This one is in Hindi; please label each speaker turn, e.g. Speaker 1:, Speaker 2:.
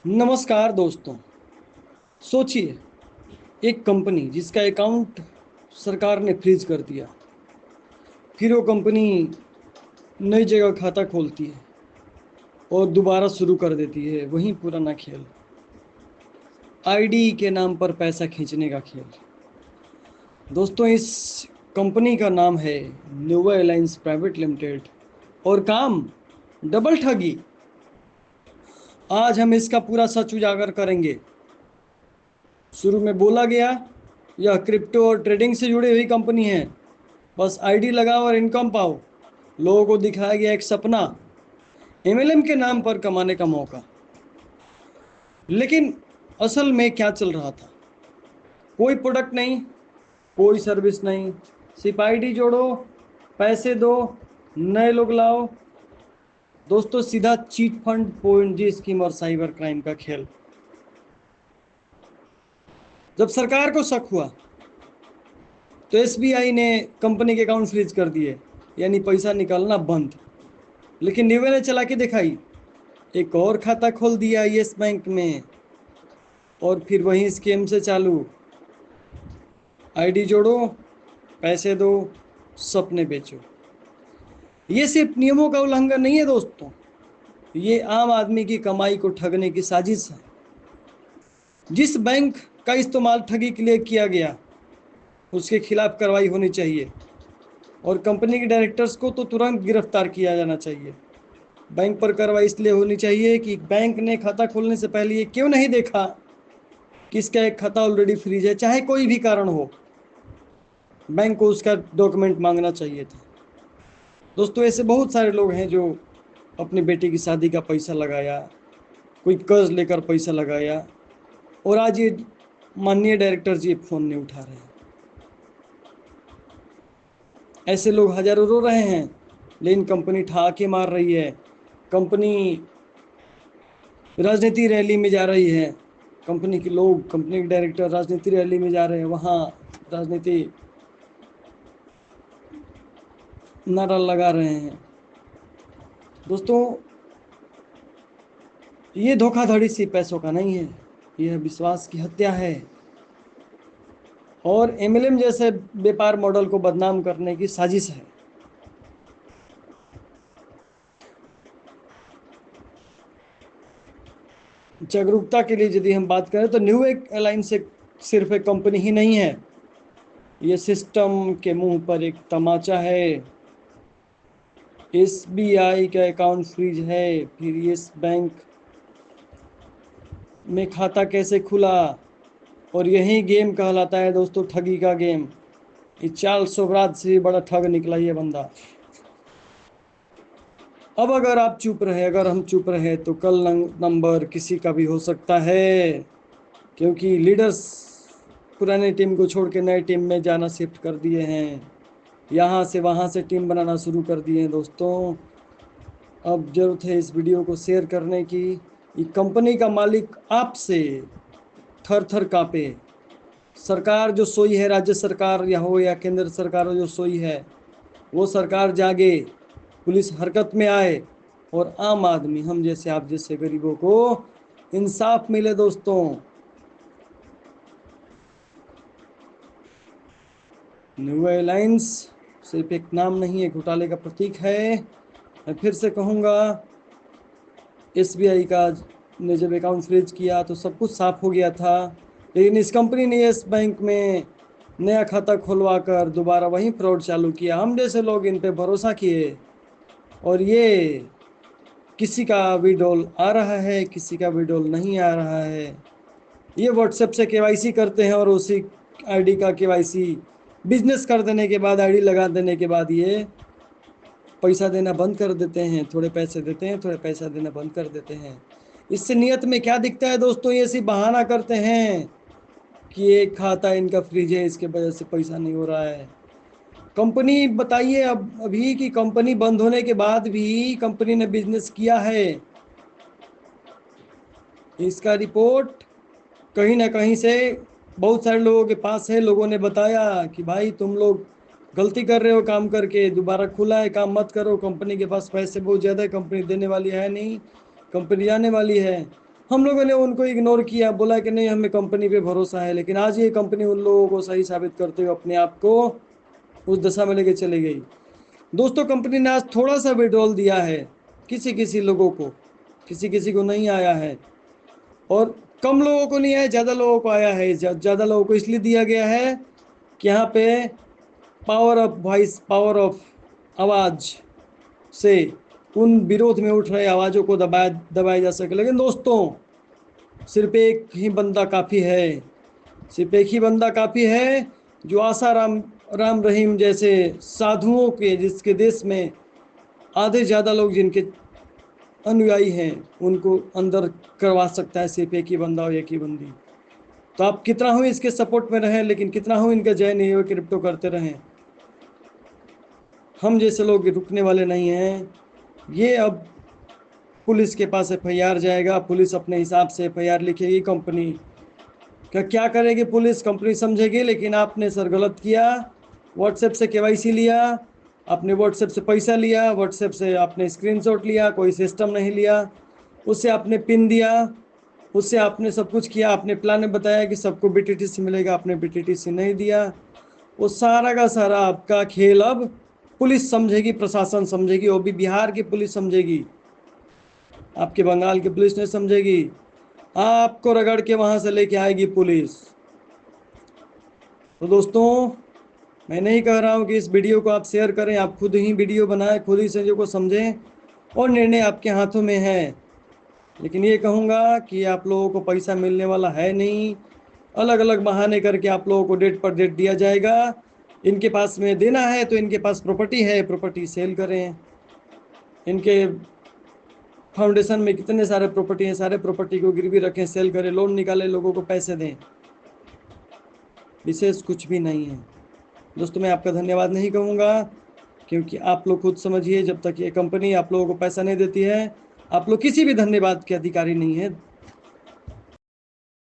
Speaker 1: नमस्कार दोस्तों। सोचिए, एक कंपनी जिसका अकाउंट सरकार ने फ्रीज कर दिया, फिर वो कंपनी नई जगह खाता खोलती है और दोबारा शुरू कर देती है वही पुराना खेल। आईडी के नाम पर पैसा खींचने का खेल। दोस्तों, इस कंपनी का नाम है न्यू एयरलाइंस प्राइवेट लिमिटेड और काम डबल ठगी। आज हम इसका पूरा सच उजागर करेंगे। शुरू में बोला गया यह क्रिप्टो और ट्रेडिंग से जुड़ी हुई कंपनी है, बस आईडी लगाओ और इनकम पाओ। लोगों को दिखाया गया एक सपना, एमएलएम के नाम पर कमाने का मौका। लेकिन असल में क्या चल रहा था? कोई प्रोडक्ट नहीं, कोई सर्विस नहीं, सिर्फ आईडी जोड़ो, पैसे दो, नए लोग लाओ। दोस्तों, सीधा चीट फंड, पोएंजी स्कीम और साइबर क्राइम का खेल। जब सरकार को शक हुआ तो एसबीआई ने कंपनी के अकाउंट फ्रीज कर दिए, यानी पैसा निकालना बंद। लेकिन न्यूवे ने चला के दिखाई, एक और खाता खोल दिया यस बैंक में और फिर वही स्कीम से चालू। आईडी जोड़ो, पैसे दो, सपने बेचो। ये सिर्फ नियमों का उल्लंघन नहीं है दोस्तों, ये आम आदमी की कमाई को ठगने की साजिश है। जिस बैंक का इस्तेमाल ठगी के लिए किया गया उसके खिलाफ कार्रवाई होनी चाहिए और कंपनी के डायरेक्टर्स को तो तुरंत गिरफ्तार किया जाना चाहिए। बैंक पर कार्रवाई इसलिए होनी चाहिए कि बैंक ने खाता खोलने से पहले ये क्यों नहीं देखा कि इसका एक खाता ऑलरेडी फ्रीज है। चाहे कोई भी कारण हो, बैंक को उसका डॉक्यूमेंट मांगना चाहिए था। दोस्तों, ऐसे बहुत सारे लोग हैं जो अपनी बेटी की शादी का पैसा लगाया, कोई कर्ज लेकर पैसा लगाया और आज ये माननीय डायरेक्टर जी फोन नहीं उठा रहे हैं। ऐसे लोग हजारों रो रहे हैं, लेकिन कंपनी ठहाके मार रही है। कंपनी राजनीति रैली में जा रही है, कंपनी के लोग, कंपनी के डायरेक्टर राजनीति रैली में जा रहे हैं, वहां राजनीति नारा लगा रहे हैं। दोस्तों, ये धोखाधड़ी सिर्फ पैसों का नहीं है, यह विश्वास की हत्या है और एमएलएम जैसे व्यापार मॉडल को बदनाम करने की साजिश है। जागरूकता के लिए यदि हम बात करें तो न्यू एयरलाइंस सिर्फ एक कंपनी ही नहीं है, ये सिस्टम के मुंह पर एक तमाचा है। एसबीआई का अकाउंट फ्रीज है, फिर यस बैंक में खाता कैसे खुला, और यही गेम कहलाता है दोस्तों ठगी का गेम। ये चाल सोबरात से बड़ा ठग निकला ये बंदा। अब अगर आप चुप रहे, अगर हम चुप रहे तो कल नंबर किसी का भी हो सकता है, क्योंकि लीडर्स पुराने टीम को छोड़ के नए टीम में जाना शिफ्ट कर दिए हैं, यहाँ से वहाँ से टीम बनाना शुरू कर दिए हैं। दोस्तों, अब जरूरत है इस वीडियो को शेयर करने की। ये कंपनी का मालिक आपसे थर थर कांपे। सरकार जो सोई है, राज्य सरकार या हो या केंद्र सरकार जो सोई है, वो सरकार जागे, पुलिस हरकत में आए और आम आदमी, हम जैसे आप जैसे गरीबों को इंसाफ मिले। दोस्तों, न्यू एयरलाइंस सिर्फ एक नाम नहीं है, घोटाले का प्रतीक है। मैं फिर से कहूँगा, एसबीआई का ने जब अकाउंट फ्रीज किया तो सब कुछ साफ हो गया था, लेकिन इस कंपनी ने यस बैंक में नया खाता खुलवा कर दोबारा वही फ्रॉड चालू किया। हम जैसे लोग इन पे भरोसा किए और ये किसी का विड्रॉल आ रहा है, किसी का विड्रॉल नहीं आ रहा है। ये व्हाट्सएप से केवाईसी करते हैं और उसी आईडी का केवाईसी बिजनेस कर देने के बाद, आईडी लगा देने के बाद ये पैसा देना बंद कर देते हैं। थोड़े पैसे देते हैं, थोड़े पैसा देना बंद कर देते हैं। इससे नियत में क्या दिखता है दोस्तों? ये सिर्फ बहाना करते हैं कि एक खाता इनका फ्रीज है, इसके वजह से पैसा नहीं हो रहा है। कंपनी, बताइए अब अभी की कंपनी बंद होने के बाद भी कंपनी ने बिजनेस किया है। इसका रिपोर्ट कहीं ना कहीं से बहुत सारे लोगों के पास है। लोगों ने बताया कि भाई तुम लोग गलती कर रहे हो, काम करके दोबारा खुला है, काम मत करो, कंपनी के पास पैसे बहुत ज़्यादा है, कंपनी देने वाली है नहीं, कंपनी जाने वाली है। हम लोगों ने उनको इग्नोर किया, बोला कि नहीं हमें कंपनी पे भरोसा है, लेकिन आज ये कंपनी उन लोगों को सही साबित करते हुए अपने आप को उस दशा में लेके चली गई। दोस्तों कंपनी ने आज थोड़ा सा विड्रॉल दिया है किसी किसी लोगों को, किसी किसी को नहीं आया है, और कम लोगों को नहीं आया, ज़्यादा लोगों को आया है। ज़्यादा लोगों को इसलिए दिया गया है कि यहाँ पे power of voice, power of आवाज़ से उन विरोध में उठ रहे आवाज़ों को दबाया जा सके। लेकिन दोस्तों सिर्फ एक ही बंदा काफ़ी है, सिर्फ एक ही बंदा काफ़ी है जो आसाराम राम रहीम जैसे साधुओं के, जिसके देश में आधे ज़्यादा लोग जिनके अनुयायी हैं, उनको अंदर करवा सकता है। सिर्फ एक ही बंदा और एक ही बंदी। तो आप कितना हो इसके सपोर्ट में रहें, लेकिन कितना हो इनका जय नहीं हो क्रिप्टो करते रहें। हम जैसे लोग रुकने वाले नहीं हैं। ये अब पुलिस के पास FIR जाएगा, पुलिस अपने हिसाब से FIR लिखेगी। कंपनी क्या करेगी पुलिस, कंपनी समझेगी। लेकिन आपने सर गलत किया, व्हाट्सएप से KYC लिया, आपने व्हाट्सएप से पैसा लिया, व्हाट्सएप से आपने स्क्रीनशॉट लिया, कोई सिस्टम नहीं लिया, उससे आपने पिन दिया, उससे आपने सब कुछ किया। आपने प्लान में बताया कि सबको BTTC मिलेगा, आपने BTTC नहीं दिया। वो सारा का सारा आपका खेल अब पुलिस समझेगी, प्रशासन समझेगी, वो भी बिहार की पुलिस समझेगी, आपके बंगाल की पुलिस नहीं समझेगी। आपको रगड़ के वहाँ से लेके आएगी पुलिस। तो दोस्तों मैं नहीं कह रहा हूँ कि इस वीडियो को आप शेयर करें, आप खुद ही वीडियो बनाएं, खुद ही चीज़ों को समझें, और निर्णय आपके हाथों में है। लेकिन ये कहूँगा कि आप लोगों को पैसा मिलने वाला है नहीं। अलग अलग बहाने करके आप लोगों को डेट पर डेट दिया जाएगा। इनके पास में देना है तो इनके पास प्रॉपर्टी है, प्रॉपर्टी सेल करें। इनके फाउंडेशन में कितने सारे प्रॉपर्टी हैं, सारे प्रॉपर्टी को गिरवी रखें, सेल करें, लोन निकालें, लोगों को पैसे दें। विशेष कुछ भी नहीं है दोस्तों। मैं आपका धन्यवाद नहीं कहूँगा, क्योंकि आप लोग खुद समझिए, जब तक ये कंपनी आप लोगों को पैसा नहीं देती है, आप लोग किसी भी धन्यवाद के अधिकारी नहीं है।